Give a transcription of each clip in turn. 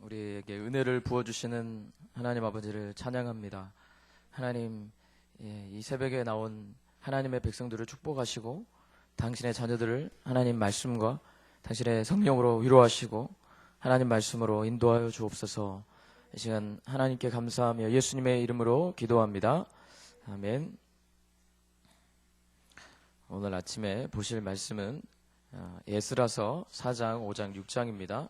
우리에게 은혜를 부어주시는 하나님 아버지를 찬양합니다. 하나님, 이 새벽에 나온 하나님의 백성들을 축복하시고 당신의 자녀들을 하나님 말씀과 당신의 성령으로 위로하시고 하나님 말씀으로 인도하여 주옵소서. 이 시간 하나님께 감사하며 예수님의 이름으로 기도합니다. 아멘. 오늘 아침에 보실 말씀은 에스라서 4장, 5장, 6장입니다.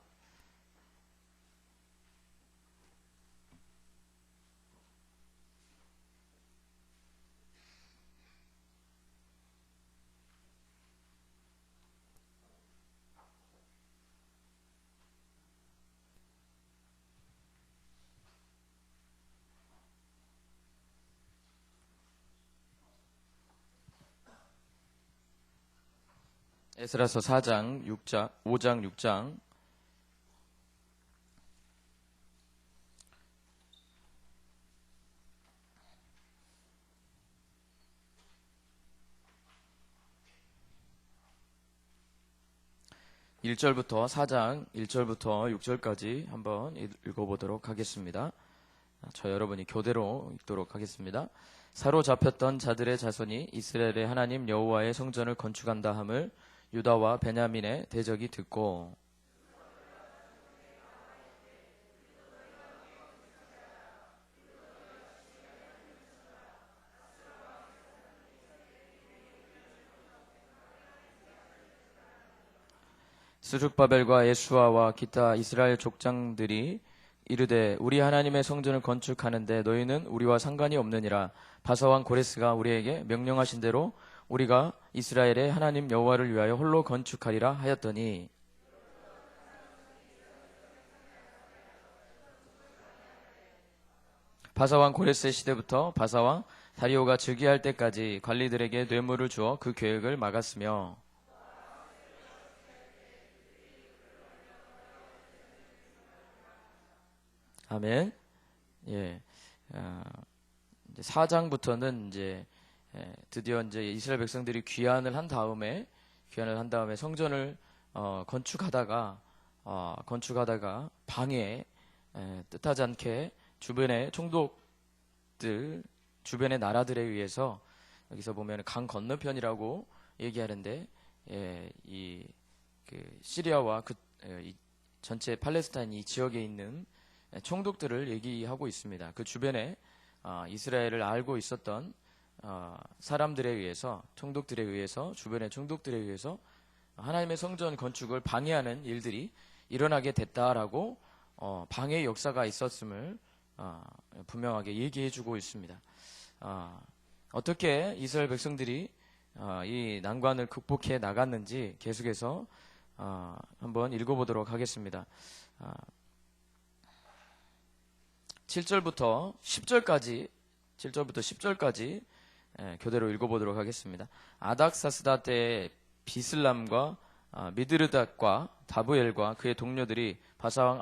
에스라서 4장, 6장, 5장, 6장. (1절부터) 4장 1절부터 6절까지 한번 읽어보도록 하겠습니다. 저 여러분이 교대로 읽도록 하겠습니다. 사로잡혔던 자들의 자손이 이스라엘의 하나님 여호와의 성전을 건축한다 함을 유다와 베냐민의 대적이 듣고 스룹바벨과 예수아와 기타 이스라엘 족장들이 이르되 우리 하나님의 성전을 건축하는데 너희는 우리와 상관이 없느니라. 바사왕 고레스가 우리에게 명령하신 대로 우리가 이스라엘의 하나님 여호와를 위하여 홀로 건축하리라 하였더니 바사왕 고레스의 시대부터 바사왕 다리오가 즉위할 때까지 관리들에게 뇌물을 주어 그 계획을 막았으며 아멘. 예. 4장부터는 이제 드디어 이제 이스라엘 백성들이 귀환을 한 다음에 성전을 건축하다가 방해 뜻하지 않게 주변의 총독들 주변의 나라들에 의해서 여기서 보면 강 건너편이라고 얘기하는데 이 시리아와 이 전체 팔레스타인 이 지역에 있는 총독들을 얘기하고 있습니다. 그 주변에 이스라엘을 알고 있었던 사람들에 의해서 주변의 총독들에 의해서 하나님의 성전 건축을 방해하는 일들이 일어나게 됐다라고 방해 역사가 있었음을 분명하게 얘기해주고 있습니다. 어떻게 이스라엘 백성들이 이 난관을 극복해 나갔는지 계속해서 한번 읽어보도록 하겠습니다. 7절부터 10절까지 교대로 읽어보도록 하겠습니다. 아닥사스다 때에 비슬람과 미드르닷과 다부엘과 그의 동료들이 바사왕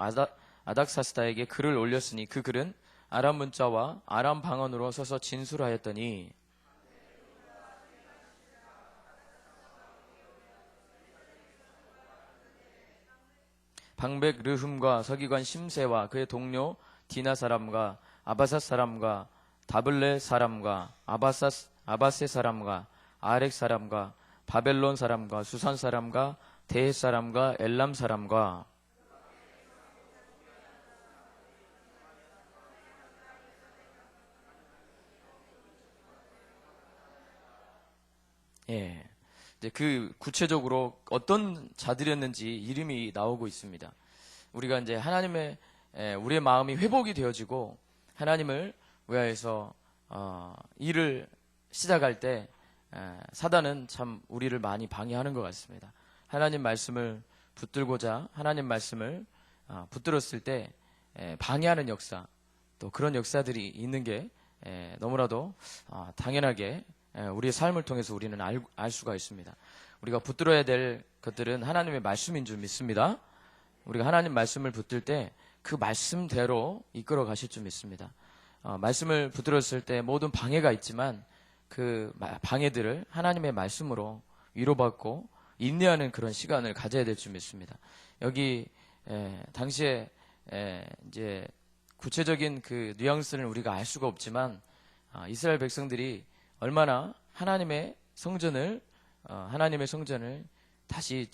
아닥사스다에게 글을 올렸으니 그 글은 아람 문자와 아람 방언으로 써서 진술하였더니 방백 르흠과 서기관 심세와 그의 동료 디나 사람과 아바삿 사람과 다블레 사람과 아바세 사람과 아렉 사람과 바벨론 사람과 수산 사람과 대헷 사람과 엘람 사람과 이제 그 구체적으로 어떤 자들이었는지 이름이 나오고 있습니다. 우리가 이제 우리의 마음이 회복이 되어지고 하나님을 위하여서 일을 시작할 때 사단은 참 우리를 많이 방해하는 것 같습니다. 하나님 말씀을 붙들고자 하나님 말씀을 붙들었을 때 방해하는 역사, 또 그런 역사들이 있는 게 너무나도 당연하게 우리의 삶을 통해서 우리는 알 수가 있습니다. 우리가 붙들어야 될 것들은 하나님의 말씀인 줄 믿습니다. 우리가 하나님 말씀을 붙들 때 그 말씀대로 이끌어 가실 줄 믿습니다. 말씀을 붙들었을 때 모든 방해가 있지만 그 방해들을 하나님의 말씀으로 위로받고 인내하는 그런 시간을 가져야 될 줄 믿습니다. 여기 당시에 이제 구체적인 그 뉘앙스는 우리가 알 수가 없지만 이스라엘 백성들이 얼마나 하나님의 성전을 다시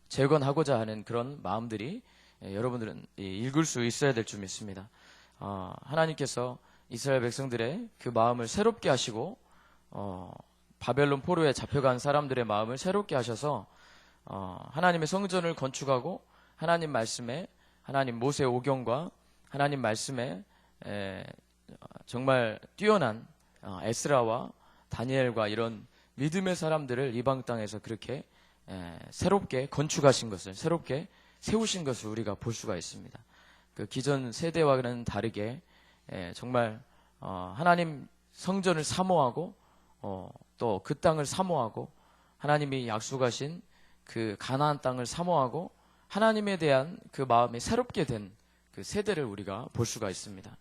재건하고자 하는 그런 마음들이 여러분들은 읽을 수 있어야 될 줄 믿습니다. 하나님께서 이스라엘 백성들의 그 마음을 새롭게 하시고 바벨론 포로에 잡혀간 사람들의 마음을 새롭게 하셔서 하나님의 성전을 건축하고 하나님 모세 오경과 하나님 말씀에 정말 뛰어난 에스라와 다니엘과 이런 믿음의 사람들을 이방 땅에서 그렇게 새롭게 건축하신 것을, 새롭게 세우신 것을 우리가 볼 수가 있습니다. 그 기존 세대와는 다르게 정말 하나님 성전을 사모하고 또 그 땅을 사모하고 하나님이 약속하신 그 가나안 땅을 사모하고 하나님에 대한 그 마음이 새롭게 된 그 세대를 우리가 볼 수가 있습니다.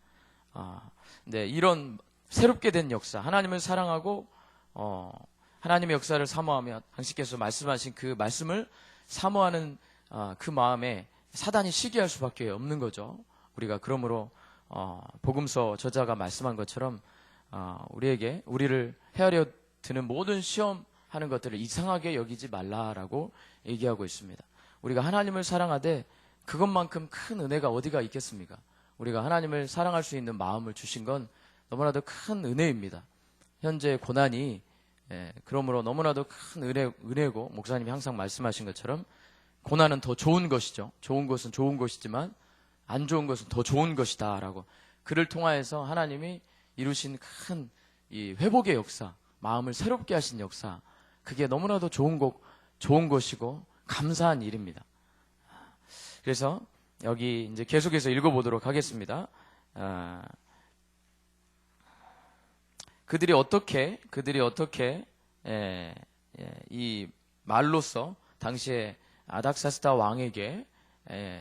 네, 이런 새롭게 된 역사, 하나님을 사랑하고 하나님의 역사를 사모하며 당신께서 말씀하신 그 말씀을 사모하는 그 마음에 사단이 시기할 수밖에 없는 거죠. 우리가 그러므로 복음서 저자가 말씀한 것처럼 우리를 헤아려 드는 모든 시험하는 것들을 이상하게 여기지 말라라고 얘기하고 있습니다. 우리가 하나님을 사랑하되 그것만큼 큰 은혜가 어디가 있겠습니까? 우리가 하나님을 사랑할 수 있는 마음을 주신 건 너무나도 큰 은혜입니다. 현재 고난이 그러므로 너무나도 큰 은혜고, 목사님이 항상 말씀하신 것처럼 고난은 더 좋은 것이죠. 좋은 것은 좋은 것이지만 안 좋은 것은 더 좋은 것이다 라고, 그를 통하여서 하나님이 이루신 큰 이 회복의 역사, 마음을 새롭게 하신 역사, 그게 너무나도 좋은 것이고 감사한 일입니다. 그래서 여기 이제 계속해서 읽어보도록 하겠습니다. 그들이 어떻게 이 말로써 당시에 아닥사스다 왕에게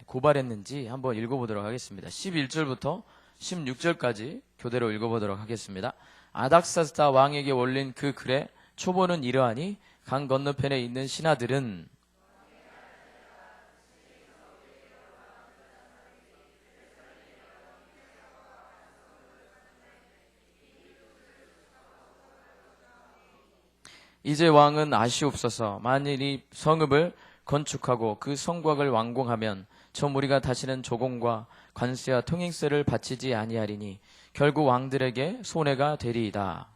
고발했는지 한번 읽어보도록 하겠습니다. 11절부터 16절까지 교대로 읽어보도록 하겠습니다. 아닥사스다 왕에게 올린 그 글의 초본은 이러하니 강 건너편에 있는 신하들은 이제 왕은 아시옵소서. 만일 이 성읍을 건축하고 그 성곽을 완공하면 저 무리가 다시는 조공과 관세와 통행세를 바치지 아니하리니 결국 왕들에게 손해가 되리이다.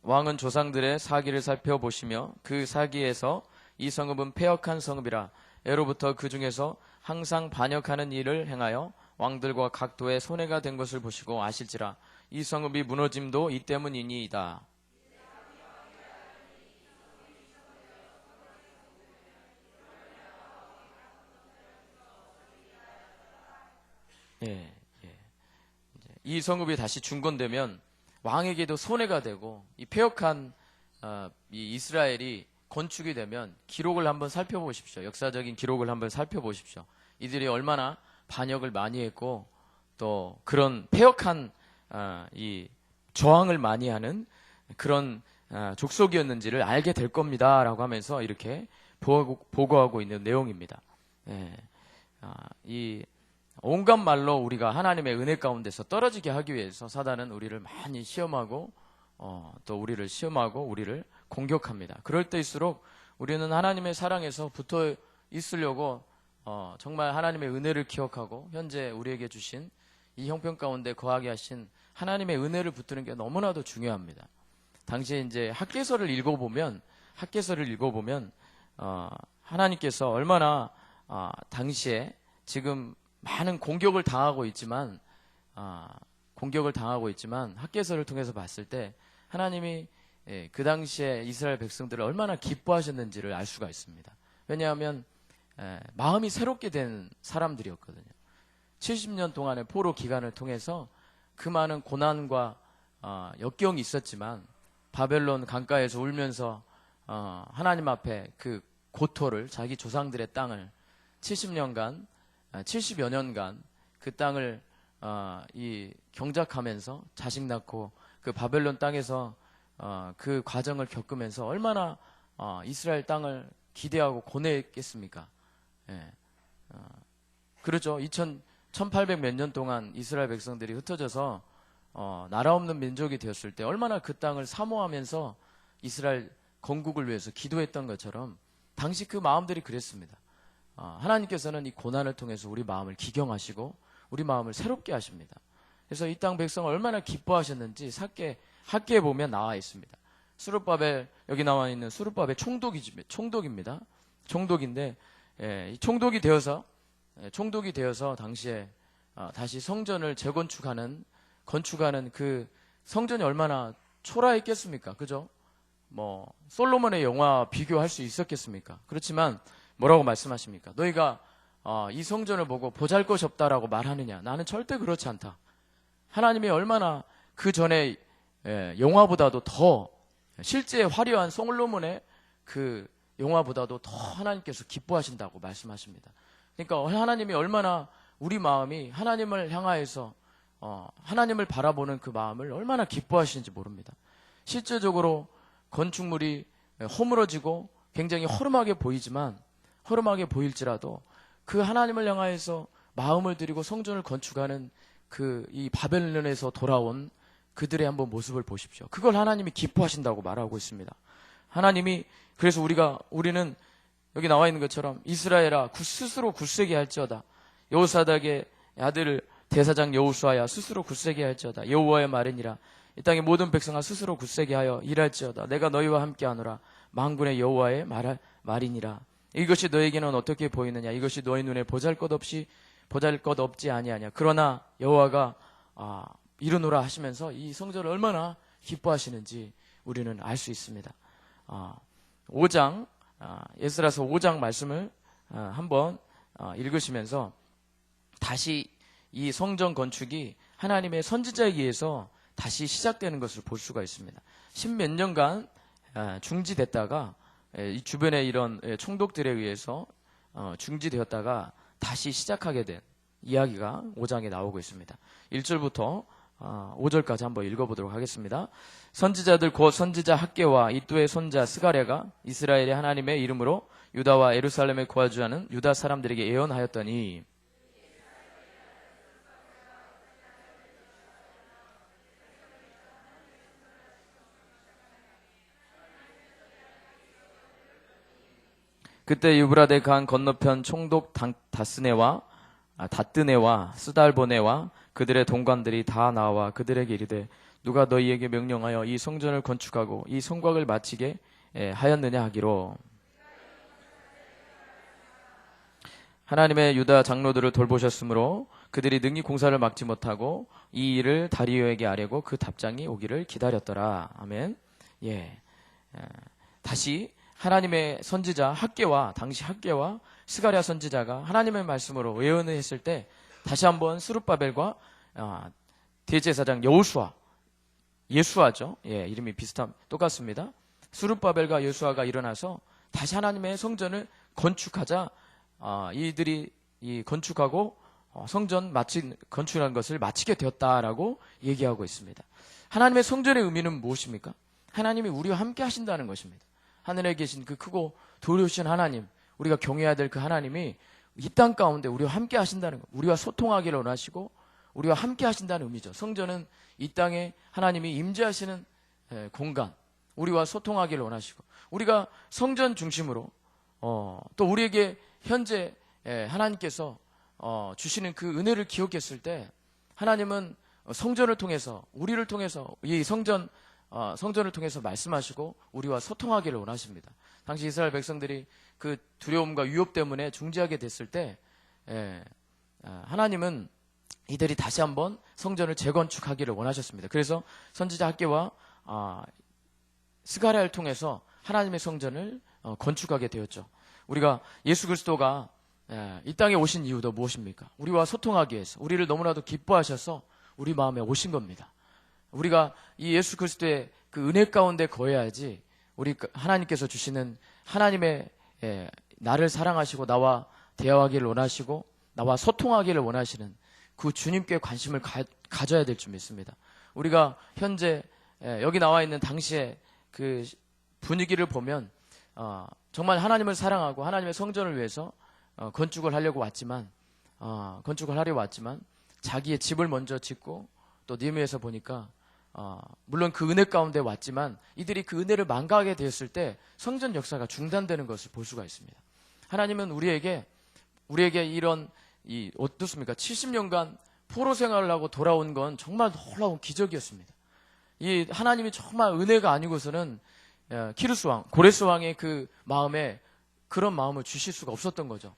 왕은 조상들의 사기를 살펴보시며 그 사기에서 이 성읍은 패역한 성읍이라 애로부터 그 중에서 항상 반역하는 일을 행하여 왕들과 각 도에 손해가 된 것을 보시고 아실지라 이 성읍이 무너짐도 이 때문이니이다. 이 성읍이 다시 중건되면 왕에게도 손해가 되고 이 패역한 이 이스라엘이 건축이 되면 기록을 한번 살펴보십시오. 역사적인 기록을 한번 살펴보십시오. 이들이 얼마나 반역을 많이 했고 또 그런 패역한 이 저항을 많이 하는 그런 족속이었는지를 알게 될 겁니다 라고 하면서 이렇게 보고하고 있는 내용입니다. 이 온갖 말로 우리가 하나님의 은혜 가운데서 떨어지게 하기 위해서 사단은 우리를 많이 시험하고 또 우리를 시험하고 우리를 공격합니다. 그럴 때일수록 우리는 하나님의 사랑에서 붙어 있으려고 정말 하나님의 은혜를 기억하고 현재 우리에게 주신 이 형편 가운데 거하게 하신 하나님의 은혜를 붙드는 게 너무나도 중요합니다. 당시에 이제 학개서를 읽어보면 하나님께서 얼마나 당시에 지금 많은 공격을 당하고 있지만 학개서를 통해서 봤을 때 하나님이 그 당시에 이스라엘 백성들을 얼마나 기뻐하셨는지를 알 수가 있습니다. 왜냐하면 마음이 새롭게 된 사람들이었거든요. 70년 동안의 포로 기간을 통해서 그 많은 고난과 역경이 있었지만 바벨론 강가에서 울면서 하나님 앞에 그 고토를, 자기 조상들의 땅을 70여 년간 그 땅을 이 경작하면서 자식 낳고 그 바벨론 땅에서 그 과정을 겪으면서 얼마나 이스라엘 땅을 기대하고 고뇌했겠습니까? 예. 그렇죠. 1800 몇 년 동안 이스라엘 백성들이 흩어져서 나라 없는 민족이 되었을 때 얼마나 그 땅을 사모하면서 이스라엘 건국을 위해서 기도했던 것처럼 당시 그 마음들이 그랬습니다. 하나님께서는 이 고난을 통해서 우리 마음을 기경하시고 우리 마음을 새롭게 하십니다. 그래서 이 땅 백성을 얼마나 기뻐하셨는지 학계에 보면 나와 있습니다. 수르바벨, 여기 나와 있는 수르바벨 총독입니다. 총독인데, 이 총독이 되어서 당시에 다시 성전을 건축하는 그 성전이 얼마나 초라했겠습니까? 그죠? 솔로몬의 영화 비교할 수 있었겠습니까? 그렇지만 뭐라고 말씀하십니까? 너희가 이 성전을 보고 보잘것이 없다라고 말하느냐? 나는 절대 그렇지 않다. 하나님이 얼마나 그 전에 영화보다도 더 실제 화려한 솔로몬의 그 영화보다도 더 하나님께서 기뻐하신다고 말씀하십니다. 그러니까 하나님이 얼마나 우리 마음이 하나님을 향하여서 하나님을 바라보는 그 마음을 얼마나 기뻐하시는지 모릅니다. 실제적으로 건축물이 허물어지고 굉장히 허름하게 보일지라도 그 하나님을 향하여서 마음을 들이고 성전을 건축하는 이 바벨론에서 돌아온 그들의 한번 모습을 보십시오. 그걸 하나님이 기뻐하신다고 말하고 있습니다. 하나님이 그래서 우리는 여기 나와 있는 것처럼 이스라엘아 스스로 굳세게 할지어다. 여호사닥의 아들 대사장 여호수아야 스스로 굳세게 할지어다. 여호와의 말이니라. 이 땅의 모든 백성아 스스로 굳세게 하여 일할지어다. 내가 너희와 함께하노라. 만군의 여호와의 말이니라. 이것이 너에게는 어떻게 보이느냐? 이것이 너희 눈에 보잘것없지 아니하냐. 그러나 여호와가 이르노라 하시면서 이 성전을 얼마나 기뻐하시는지 우리는 알 수 있습니다. 5장 에스라서 5장 말씀을 한번 읽으시면서 다시 이 성전 건축이 하나님의 선지자에 의해서 다시 시작되는 것을 볼 수가 있습니다. 10몇 년간 중지됐다가 이 주변의 이런 총독들에 의해서 중지되었다가 다시 시작하게 된 이야기가 5장에 나오고 있습니다. 1절부터 5절까지 한번 읽어보도록 하겠습니다. 선지자들 곧 선지자 학계와 이또의 손자 스가랴가 이스라엘의 하나님의 이름으로 유다와 예루살렘에 거주하는 유다 사람들에게 예언하였더니 그때 유브라데 강 건너편 총독 다뜨네와 스달보네와 그들의 동관들이 다 나와 그들에게 이르되 누가 너희에게 명령하여 이 성전을 건축하고 이 성곽을 마치게 하였느냐 하기로 하나님의 유다 장로들을 돌보셨으므로 그들이 능히 공사를 막지 못하고 이 일을 다리오에게 아뢰고 그 답장이 오기를 기다렸더라. 아멘. 다시 하나님의 선지자 당시 학계와 스가랴 선지자가 하나님의 말씀으로 예언을 했을 때 다시 한번 스룹바벨과 대제사장 예수아죠. 이름이 똑같습니다. 스룹바벨과 예수아가 일어나서 다시 하나님의 성전을 건축하자 이들이 건축하고 성전 건축한 것을 마치게 되었다라고 얘기하고 있습니다. 하나님의 성전의 의미는 무엇입니까? 하나님이 우리와 함께 하신다는 것입니다. 하늘에 계신 그 크고 도우신 하나님, 우리가 경외해야 될 그 하나님이 이 땅 가운데 우리와 함께 하신다는 것, 우리와 소통하기를 원하시고 우리와 함께 하신다는 의미죠. 성전은 이 땅에 하나님이 임재하시는 공간, 우리와 소통하기를 원하시고 우리가 성전 중심으로 또 우리에게 현재 하나님께서 주시는 그 은혜를 기억했을 때 하나님은 성전을 통해서 우리를 통해서 이 성전을 통해서 말씀하시고 우리와 소통하기를 원하십니다. 당시 이스라엘 백성들이 그 두려움과 위협 때문에 중지하게 됐을 때 하나님은 이들이 다시 한번 성전을 재건축하기를 원하셨습니다. 그래서 선지자 학계와 스가랴를 통해서 하나님의 성전을 건축하게 되었죠. 우리가 예수 그리스도가 이 땅에 오신 이유도 무엇입니까? 우리와 소통하기 위해서, 우리를 너무나도 기뻐하셔서 우리 마음에 오신 겁니다. 우리가 이 예수 그리스도의 그 은혜 가운데 거해야지 우리 하나님께서 주시는 하나님의 나를 사랑하시고 나와 대화하기를 원하시고 나와 소통하기를 원하시는 그 주님께 관심을 가져야 될 줄 믿습니다. 우리가 현재 여기 나와 있는 당시의 그 분위기를 보면 정말 하나님을 사랑하고 하나님의 성전을 위해서 건축을 하려고 왔지만 건축을 하려고 왔지만 자기의 집을 먼저 짓고 또 니느웨에서 보니까 물론 그 은혜 가운데 왔지만 이들이 그 은혜를 망각하게 되었을 때 성전 역사가 중단되는 것을 볼 수가 있습니다. 하나님은 우리에게 이런 어떻습니까? 70년간 포로 생활을 하고 돌아온 건 정말 놀라운 기적이었습니다. 이 하나님이 정말 은혜가 아니고서는 키루스 왕, 고레스 왕의 그 마음에 그런 마음을 주실 수가 없었던 거죠.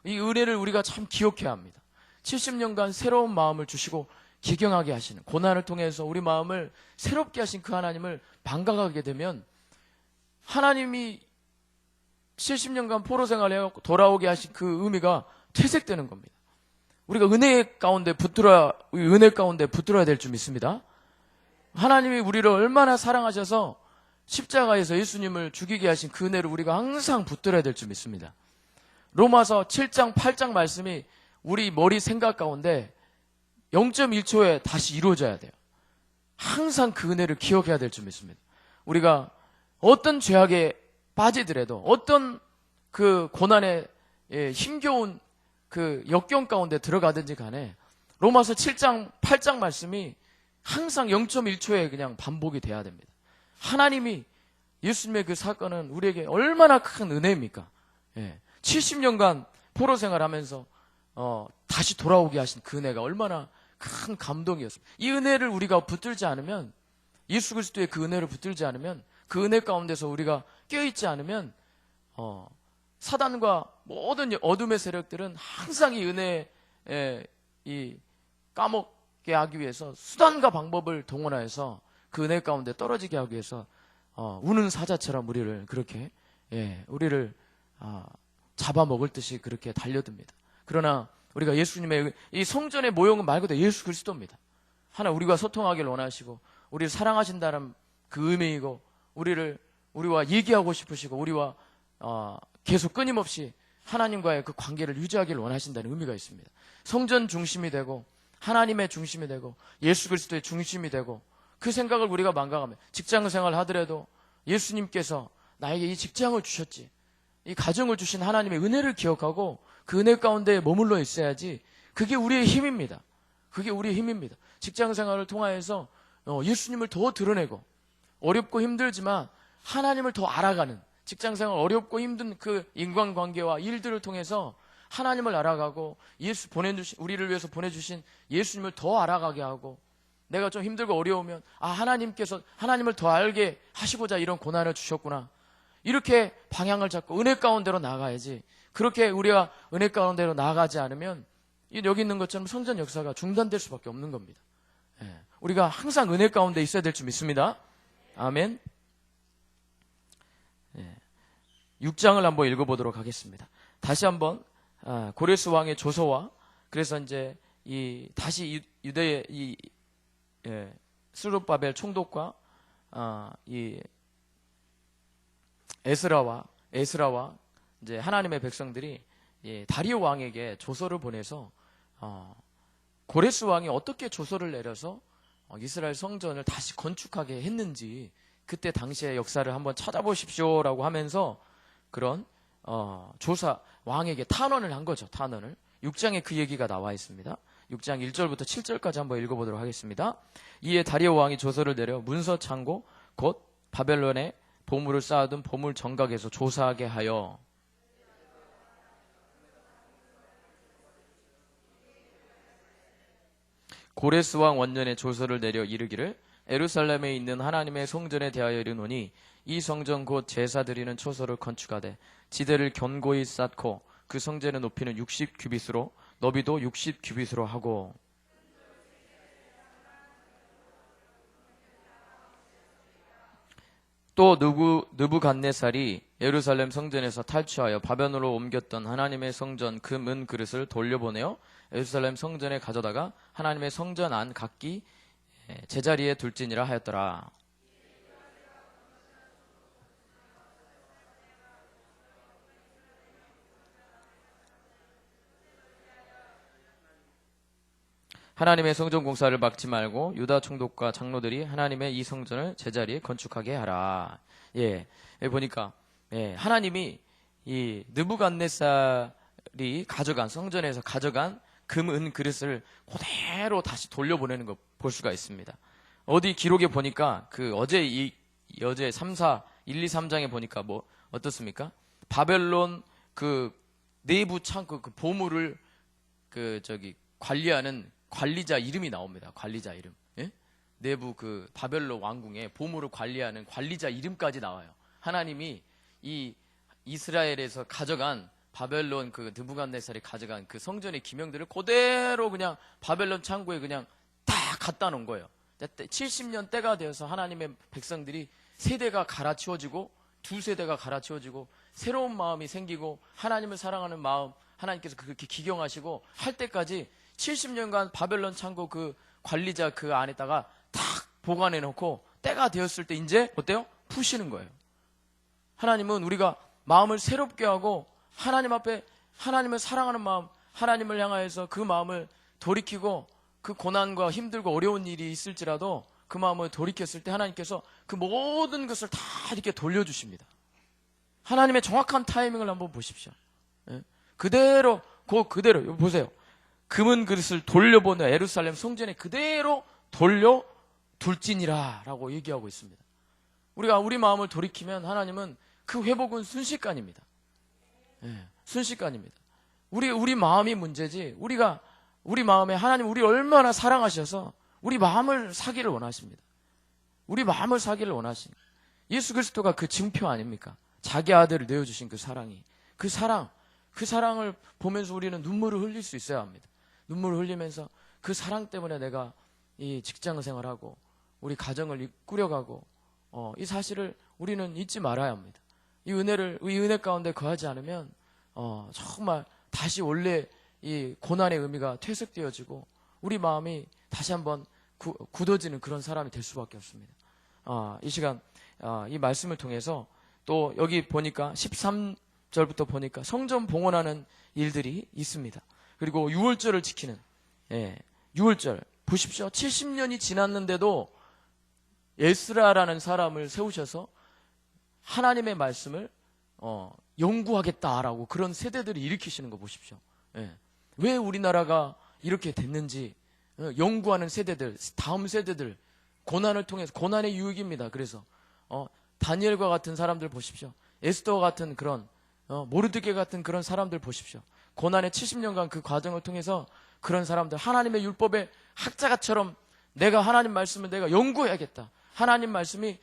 이 은혜를 우리가 참 기억해야 합니다. 70년간 새로운 마음을 주시고 기경하게 하시는, 고난을 통해서 우리 마음을 새롭게 하신 그 하나님을 반각하게 되면 하나님이 70년간 포로 생활을 해갖고 돌아오게 하신 그 의미가 퇴색되는 겁니다. 우리가 은혜 가운데 붙들어야 될 줄 믿습니다. 하나님이 우리를 얼마나 사랑하셔서 십자가에서 예수님을 죽이게 하신 그 은혜를 우리가 항상 붙들어야 될 줄 믿습니다. 로마서 7장 8장 말씀이 우리 머리 생각 가운데 0.1초에 다시 이루어져야 돼요. 항상 그 은혜를 기억해야 될 줄 믿습니다. 우리가 어떤 죄악에 빠지더라도 어떤 그 고난에 힘겨운 그 역경 가운데 들어가든지 간에 로마서 7장 8장 말씀이 항상 0.1초에 그냥 반복이 돼야 됩니다. 하나님이 예수님의 그 사건은 우리에게 얼마나 큰 은혜입니까? 70년간 포로 생활하면서 다시 돌아오게 하신 그 은혜가 얼마나 큰 감동이었습니다. 이 은혜를 우리가 붙들지 않으면, 예수 그리스도의 그 은혜를 붙들지 않으면, 그 은혜 가운데서 우리가 껴있지 않으면 사단과 모든 어둠의 세력들은 항상 이 은혜에 까먹게 하기 위해서 수단과 방법을 동원해서 그 은혜 가운데 떨어지게 하기 위해서 우는 사자처럼 우리를 그렇게 우리를 잡아먹을 듯이 그렇게 달려듭니다. 그러나 우리가 예수님의 이 성전의 모형은 말 그대로 예수 그리스도입니다. 하나 우리가 소통하기를 원하시고 우리를 사랑하신다는 그 의미이고 우리와 얘기하고 싶으시고 우리와 계속 끊임없이 하나님과의 그 관계를 유지하기를 원하신다는 의미가 있습니다. 성전 중심이 되고 하나님의 중심이 되고 예수 그리스도의 중심이 되고 그 생각을 우리가 망각하면 직장 생활을 하더라도 예수님께서 나에게 이 직장을 주셨지, 이 가정을 주신 하나님의 은혜를 기억하고 그 은혜 가운데 머물러 있어야지. 그게 우리의 힘입니다. 그게 우리의 힘입니다. 직장 생활을 통하여서 예수님을 더 드러내고 어렵고 힘들지만 하나님을 더 알아가는, 직장 생활 어렵고 힘든 그 인간관계와 일들을 통해서 하나님을 알아가고 우리를 위해서 보내주신 예수님을 더 알아가게 하고, 내가 좀 힘들고 어려우면 하나님께서 하나님을 더 알게 하시고자 이런 고난을 주셨구나, 이렇게 방향을 잡고 은혜 가운데로 나아가야지. 그렇게 우리가 은혜 가운데로 나아가지 않으면 여기 있는 것처럼 성전 역사가 중단될 수밖에 없는 겁니다. 우리가 항상 은혜 가운데 있어야 될 줄 믿습니다. 아멘. 6장을 한번 읽어보도록 하겠습니다. 다시 한번 고레스 왕의 조서와, 그래서 이제 다시 유대의 스룹바벨 총독과 이 에스라와 이제 하나님의 백성들이 다리오 왕에게 조서를 보내서 고레스 왕이 어떻게 조서를 내려서 이스라엘 성전을 다시 건축하게 했는지 그때 당시의 역사를 한번 찾아보십시오라고 하면서 그런 조사 왕에게 탄원을 한 거죠. 탄원을. 6장에 그 얘기가 나와 있습니다. 6장 1절부터 7절까지 한번 읽어보도록 하겠습니다. 이에 다리오 왕이 조서를 내려 문서 창고 곧 바벨론에 보물을 쌓아둔 보물 정각에서 조사하게 하여 고레스 왕 원년에 조서를 내려 이르기를 예루살렘에 있는 하나님의 성전에 대하여 이르노니 이 성전 곧 제사 드리는 초소를 건축하되 지대를 견고히 쌓고 그 성전의 높이는 60규빗으로 너비도 60규빗으로 하고 또 느부갓네살이 예루살렘 성전에서 탈취하여 바벨론으로 옮겼던 하나님의 성전 그 문 그릇을 돌려보내어 예루살렘 성전에 가져다가 하나님의 성전 안 각기 제자리에 둘지니라 하였더라. 하나님의 성전 공사를 막지 말고 유다 총독과 장로들이 하나님의 이 성전을 제자리에 건축하게 하라. 예, 여기 보니까 하나님이 이 느부갓네살이 가져간 성전에서 가져간 금, 은 그릇을 그대로 다시 돌려보내는 거 볼 수가 있습니다. 어디 기록에 보니까 그 어제 1, 2, 3장에 보니까 뭐 어떻습니까? 바벨론 그 내부 창고 그 보물을 관리하는 관리자 이름이 나옵니다. 관리자 이름. 예? 내부 그 바벨론 왕궁의 보물을 관리하는 관리자 이름까지 나와요. 하나님이 이 이스라엘에서 가져간 바벨론 그 느부갓네살이 가져간 그 성전의 기명들을 그대로 그냥 바벨론 창고에 그냥 다 갖다 놓은 거예요. 70년 때가 되어서 하나님의 백성들이 세대가 갈아치워지고 두 세대가 갈아치워지고 새로운 마음이 생기고 하나님을 사랑하는 마음 하나님께서 그렇게 기경하시고 할 때까지 70년간 바벨론 창고 그 관리자 그 안에다가 탁 보관해 놓고 때가 되었을 때 이제 어때요? 푸시는 거예요. 하나님은 우리가 마음을 새롭게 하고 하나님 앞에 하나님을 사랑하는 마음 하나님을 향하여서 그 마음을 돌이키고 그 고난과 힘들고 어려운 일이 있을지라도 그 마음을 돌이켰을 때 하나님께서 그 모든 것을 다 이렇게 돌려주십니다. 하나님의 정확한 타이밍을 한번 보십시오. 그대로 그대로 보세요. 금은 그릇을 돌려보내 예루살렘 성전에 그대로 돌려둘지니라 라고 얘기하고 있습니다. 우리가 우리 마음을 돌이키면 하나님은 그 회복은 순식간입니다. 순식간입니다. 우리 마음이 문제지 우리 마음에 하나님 우리 얼마나 사랑하셔서 우리 마음을 사기를 원하십니다. 우리 마음을 사기를 원하십니다. 예수 그리스도가 그 증표 아닙니까? 자기 아들을 내어주신 그 사랑이 그 사랑을 보면서 우리는 눈물을 흘릴 수 있어야 합니다. 눈물을 흘리면서 그 사랑 때문에 내가 이 직장 생활하고 우리 가정을 꾸려가고 이 사실을 우리는 잊지 말아야 합니다. 이 은혜 가운데 거하지 않으면 정말 다시 원래 이 고난의 의미가 퇴색되어지고 우리 마음이 다시 한번 굳어지는 그런 사람이 될 수밖에 없습니다. 이 시간 이 말씀을 통해서 또 여기 보니까 13절부터 보니까 성전 봉헌하는 일들이 있습니다. 그리고 유월절을 지키는 유월절 보십시오. 70년이 지났는데도 에스라라는 사람을 세우셔서 하나님의 말씀을 연구하겠다라고 그런 세대들을 일으키시는 거 보십시오. 왜 우리나라가 이렇게 됐는지 연구하는 세대들, 다음 세대들 고난을 통해서 고난의 유익입니다. 그래서 다니엘과 같은 사람들 보십시오. 에스더와 같은 그런 모르드게 같은 그런 사람들 보십시오. 고난의 70년간 그 과정을 통해서 그런 사람들 하나님의 율법의 학자가처럼 내가 하나님 말씀을 내가 연구해야겠다. 하나님 말씀이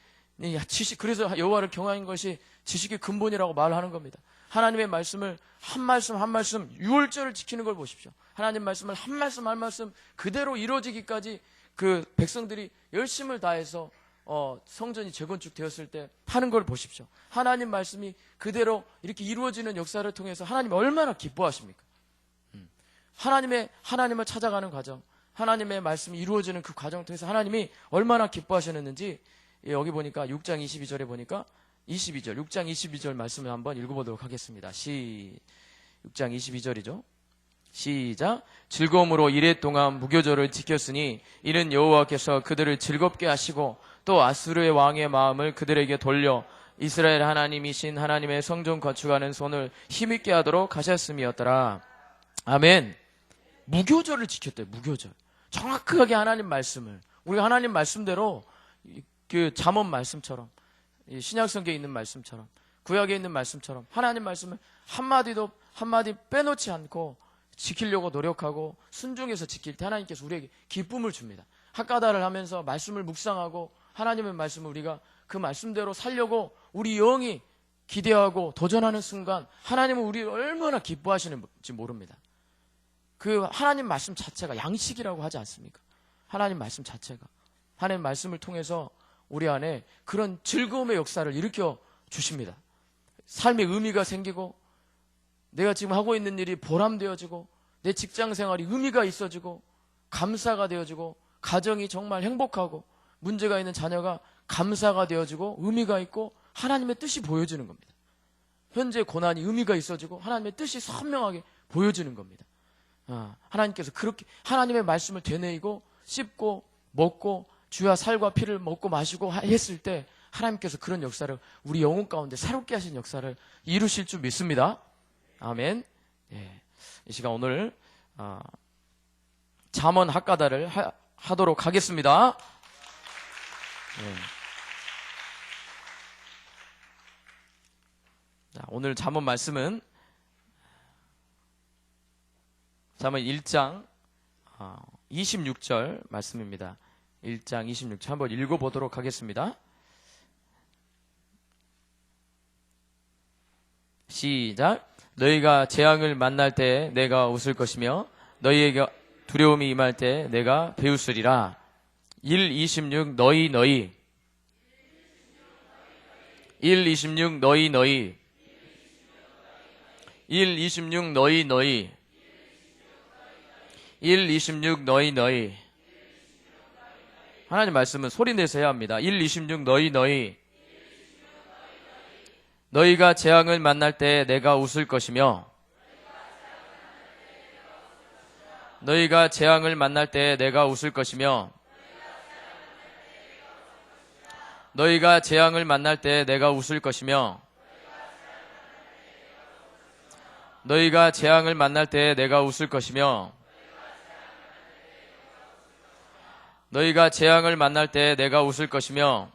지식 그래서 여호와를 경외하는 것이 지식의 근본이라고 말하는 겁니다. 하나님의 말씀을 한 말씀 한 말씀 유월절을 지키는 걸 보십시오. 하나님 말씀을 한 말씀 한 말씀 그대로 이루어지기까지 그 백성들이 열심을 다해서 성전이 재건축되었을 때 하는 걸 보십시오. 하나님 말씀이 그대로 이렇게 이루어지는 역사를 통해서 하나님 얼마나 기뻐하십니까? 하나님을 찾아가는 과정, 하나님의 말씀이 이루어지는 그 과정을 통해서 하나님이 얼마나 기뻐하셨는지 여기 보니까 6장 22절에 보니까 6장 22절 말씀을 한번 읽어보도록 하겠습니다. 6장 22절이죠. 시작. 즐거움으로 이레 동안 무교절을 지켰으니 이는 여호와께서 그들을 즐겁게 하시고 또 아수르의 왕의 마음을 그들에게 돌려 이스라엘 하나님이신 하나님의 성전 건축하는 손을 힘있게 하도록 하셨음이었더라. 아멘. 무교절을 지켰대요. 무교절. 정확하게 하나님 말씀을 우리가 하나님 말씀대로 그 잠언 말씀처럼 신약성경에 있는 말씀처럼 구약에 있는 말씀처럼 하나님 말씀을 한마디 빼놓지 않고 지키려고 노력하고 순종해서 지킬 때 하나님께서 우리에게 기쁨을 줍니다. 학가다를 하면서 말씀을 묵상하고 하나님의 말씀을 우리가 그 말씀대로 살려고 우리 영이 기대하고 도전하는 순간 하나님은 우리를 얼마나 기뻐하시는지 모릅니다. 그 하나님 말씀 자체가 양식이라고 하지 않습니까? 하나님 말씀 자체가 하나님 말씀을 통해서 우리 안에 그런 즐거움의 역사를 일으켜 주십니다. 삶의 의미가 생기고 내가 지금 하고 있는 일이 보람되어지고 내 직장 생활이 의미가 있어지고 감사가 되어지고 가정이 정말 행복하고 문제가 있는 자녀가 감사가 되어지고 의미가 있고 하나님의 뜻이 보여지는 겁니다. 현재 고난이 의미가 있어지고 하나님의 뜻이 선명하게 보여지는 겁니다. 하나님께서 그렇게 하나님의 말씀을 되뇌이고 씹고 먹고 주야 살과 피를 먹고 마시고 했을 때 하나님께서 그런 역사를 우리 영혼 가운데 새롭게 하신 역사를 이루실 줄 믿습니다. 아멘. 예. 이 시간 오늘 잠언 학가다를 하도록 하겠습니다. 예. 자, 오늘 잠언 말씀은 잠언 1장 26절 말씀입니다. 1장 26절 한번 읽어보도록 하겠습니다. 시작. 너희가 재앙을 만날 때 내가 웃을 것이며 너희에게 두려움이 임할 때 내가 비웃으리라. 1:26 너희 1:26 너희 1:26 너희 1:26 너희 하나님 말씀은 소리 내서 해야 합니다. 1:26 너희 너희가 재앙을 만날 때 내가 웃을 것이며 너희가 재앙을 만날 때 내가 웃을 것이며 너희가 재앙을 만날 때 내가 웃을 것이며 너희가 재앙을 만날 때 내가 웃을 것이며 너희가 재앙을 만날 때 내가 웃을 것이며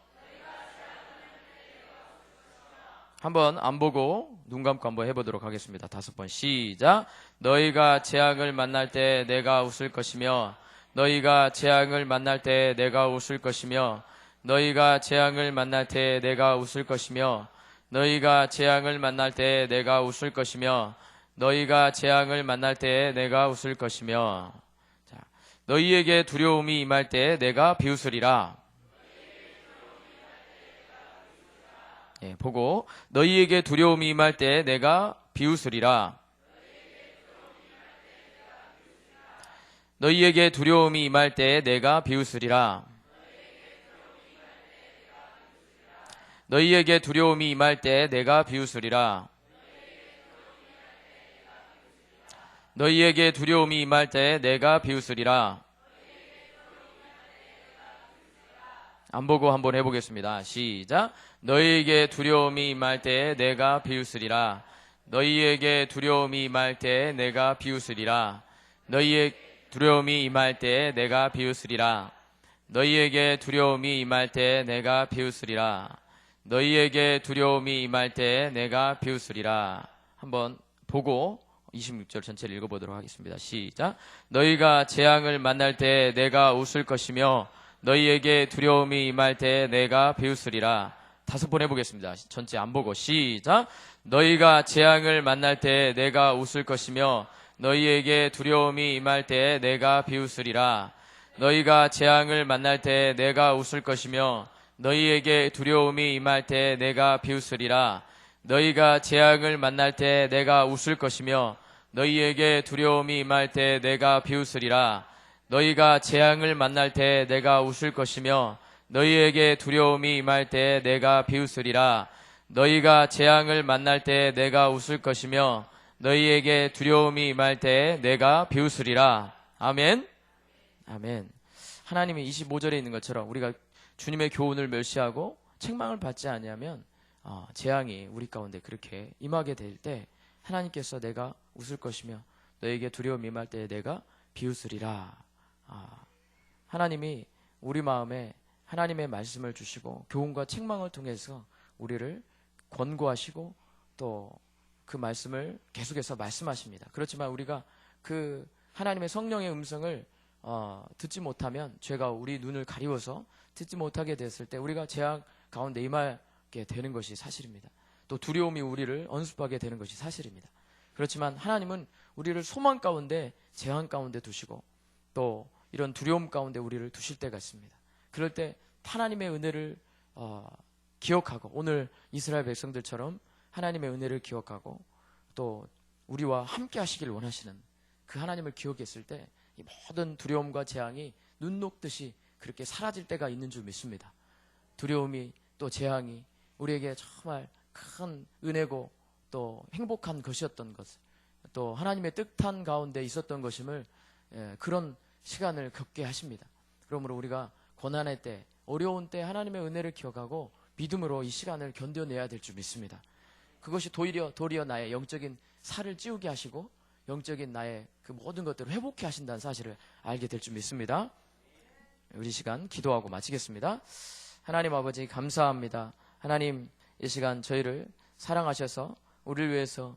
한번 안 보고 눈 감고 한번 해보도록 하겠습니다. 5번 시작. 너희가 재앙을 만날 때 내가 웃을 것이며 너희가 재앙을 만날 때 내가 웃을 것이며 너희가 재앙을 만날 때 내가 웃을 것이며 너희가 재앙을 만날 때 내가 웃을 것이며 너희가 재앙을 만날 때 내가 웃을 것이며 자, 너희에게 두려움이 임할 때 내가 비웃으리라. 예, 보고 너희에게 두려움이 임할 때 내가 비웃으리라. 너희에게 두려움이 임할 때 내가 비웃으리라. 너희에게 두려움이 임할 때 내가 비웃으리라. 너희에게 두려움이 임할 때 내가 비웃으리라. 안 보고 한번 해보겠습니다. 시작. 너희에게 두려움이 임할 때 내가 비웃으리라. 너희에게 두려움이 임할 때 내가 비웃으리라. 너희에게 두려움이 임할 때 내가 비웃으리라. 너희에게 두려움이 임할 때 내가 비웃으리라. 너희에게 두려움이 임할 때 내가 비웃으리라. 한번 보고 26절 전체를 읽어보도록 하겠습니다. 시작. 너희가 재앙을 만날 때 내가 웃을 것이며 너희에게 두려움이 임할 때 내가 비웃으리라. 5번 해보겠습니다. 전체 안 보고 시작. 너희가 재앙을 만날 때 내가 웃을 것이며 너희에게 두려움이 임할 때 내가 비웃으리라. 너희가 재앙을 만날 때 내가 웃을 것이며 너희에게 두려움이 임할 때 내가 비웃으리라. 너희가 재앙을 만날 때 내가 웃을 것이며 너희에게 두려움이 임할 때 내가 비웃으리라. 너희가 재앙을 만날 때 내가 웃을 것이며 너희에게 두려움이 임할 때 내가 비웃으리라. 너희가 재앙을 만날 때 내가 웃을 것이며 너희에게 두려움이 임할 때 내가 비웃으리라. 아멘. 아멘. 하나님이 25절에 있는 것처럼 우리가 주님의 교훈을 멸시하고 책망을 받지 아니하면 재앙이 우리 가운데 그렇게 임하게 될 때 하나님께서 내가 웃을 것이며 너에게 두려움이 임할 때 내가 비웃으리라. 하나님이 우리 마음에 하나님의 말씀을 주시고 교훈과 책망을 통해서 우리를 권고하시고 또 그 말씀을 계속해서 말씀하십니다. 그렇지만 우리가 그 하나님의 성령의 음성을 듣지 못하면 죄가 우리 눈을 가리워서 듣지 못하게 됐을 때 우리가 재앙 가운데 임하게 되는 것이 사실입니다. 또 두려움이 우리를 언습하게 되는 것이 사실입니다. 그렇지만 하나님은 우리를 소망 가운데 재앙 가운데 두시고 또 이런 두려움 가운데 우리를 두실 때가 있습니다. 그럴 때 하나님의 은혜를 기억하고 오늘 이스라엘 백성들처럼 하나님의 은혜를 기억하고 또 우리와 함께 하시길 원하시는 그 하나님을 기억했을 때 이 모든 두려움과 재앙이 눈 녹듯이 그렇게 사라질 때가 있는 줄 믿습니다. 두려움이 또 재앙이 우리에게 정말 큰 은혜고 또 행복한 것이었던 것을 또 하나님의 뜻한 가운데 있었던 것임을 그런 시간을 겪게 하십니다. 그러므로 우리가 고난의 때, 어려운 때 하나님의 은혜를 기억하고 믿음으로 이 시간을 견뎌내야 될 줄 믿습니다. 그것이 도리어 나의 영적인 살을 찌우게 하시고 영적인 나의 그 모든 것들을 회복해 하신다는 사실을 알게 될 줄 믿습니다. 우리 시간 기도하고 마치겠습니다. 하나님 아버지 감사합니다. 하나님 이 시간 저희를 사랑하셔서 우리를 위해서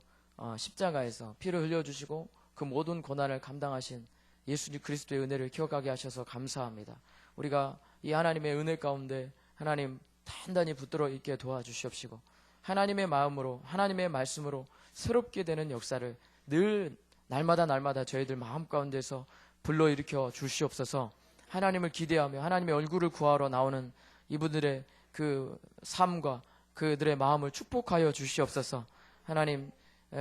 십자가에서 피를 흘려주시고 그 모든 고난을 감당하신 예수님 그리스도의 은혜를 기억하게 하셔서 감사합니다. 우리가 이 하나님의 은혜 가운데 하나님 단단히 붙들어 있게 도와주시옵시고 하나님의 마음으로 하나님의 말씀으로 새롭게 되는 역사를 늘 날마다 저희들 마음 가운데서 불러일으켜 주시옵소서. 하나님을 기대하며 하나님의 얼굴을 구하러 나오는 이분들의 그 삶과 그들의 마음을 축복하여 주시옵소서. 하나님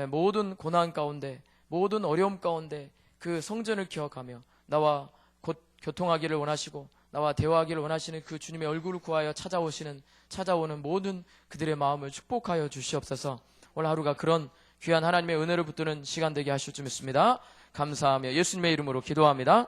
모든 고난 가운데 모든 어려움 가운데 그 성전을 기억하며 나와 곧 교통하기를 원하시고 나와 대화하기를 원하시는 그 주님의 얼굴을 구하여 찾아오는 모든 그들의 마음을 축복하여 주시옵소서. 오늘 하루가 그런 귀한 하나님의 은혜를 붙드는 시간 되게 하실 줄 믿습니다. 감사하며 예수님의 이름으로 기도합니다.